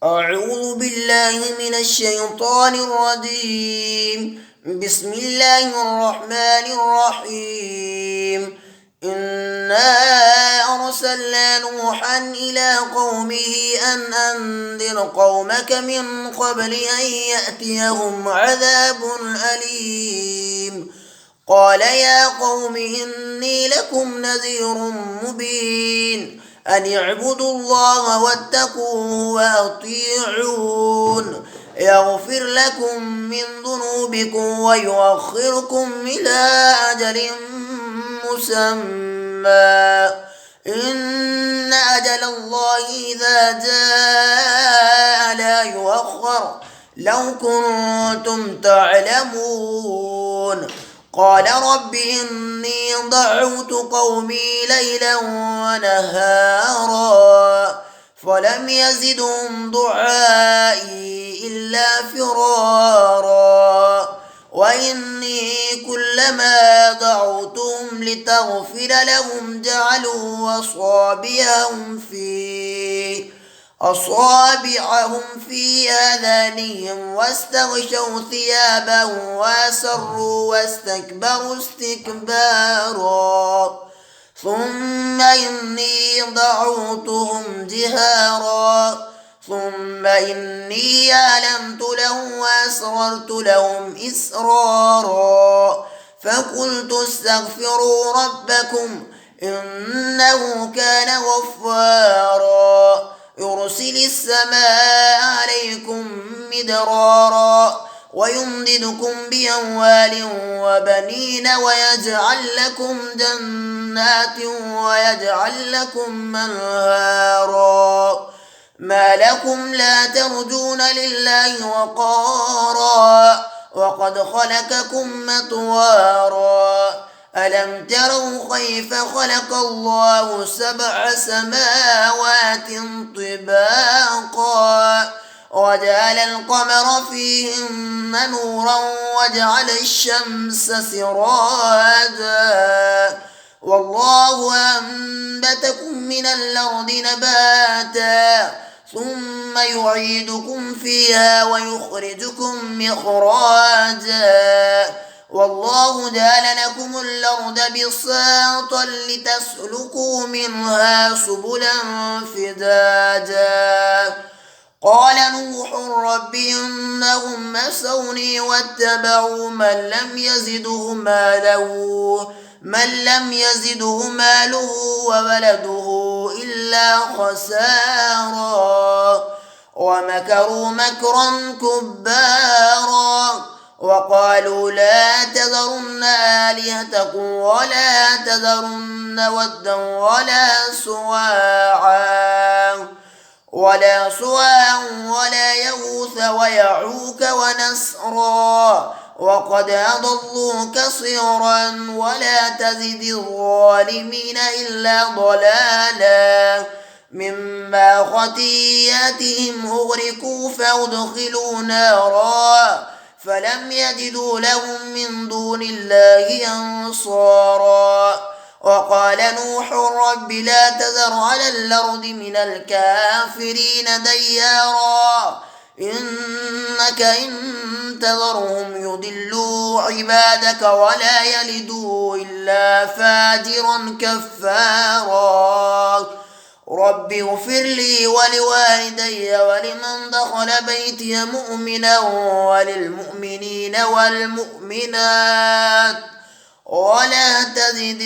أعوذ بالله من الشيطان الرجيم. بسم الله الرحمن الرحيم. إنا أرسلنا نوحا إلى قومه أن أنذر قومك من قبل أن يأتيهم عذاب أليم. قال يا قوم إني لكم نذير مبين أن اعبدوا الله واتقوه وأطيعون يغفر لكم من ذنوبكم ويؤخركم إلى أجل مسمى إن أجل الله إذا جاء لا يؤخر لو كنتم تعلمون. قال رب إني دعوت قومي ليلا ونهارا فلم يزدهم دعائي إلا فرارا وإني كلما دعوتهم لتغفر لهم جعلوا أصابعهم في آذانهم واستغشوا ثيابهم وأسروا واستكبروا استكبارا ثم إني دعوتهم جهارا ثم إني أعلنت لهم وأسررت لهم إسرارا فقلت استغفروا ربكم إنه كان غفارا يرسل السماء عليكم مدرارا ويمددكم بأموال وبنين ويجعل لكم جنات ويجعل لكم أنهارا ما لكم لا ترجون لله وقارا وقد خلقكم أطوارا ألم تروا كيف خلق الله 7 سماوات طباقا وجعل القمر فيهن نورا وجعل الشمس سراجا والله أنبتكم من الأرض نباتا ثم يعيدكم فيها ويخرجكم إخراجا والله جعل لكم الأرض بساطا لتسلكوا منها سبلا فجاجا قال نوح رب إنهم مسوني واتبعوا من لم يزده ماله وولده إلا خسارا ومكروا مكرا كبارا وقالوا لا تذرن آلهتكم ولا تذرن ودا ولا سواعا ولا يغوث ويعوق ونسرا وقد أضلوا كثيرا ولا تزد الظالمين إلا ضلالا مما خطيئاتهم أغرقوا فأدخلوا نارا فلم يجدوا لهم من دون الله أنصارا وقال نوح رب لا تذر على الأرض من الكافرين ديارا إنك إن تذرهم يضلوا عبادك ولا يلدوا إلا فاجرا كفارا رب اغفر لي ولوالدي ولمن دخل بيتي مؤمنا وللمؤمنين والمؤمنات ولا تزد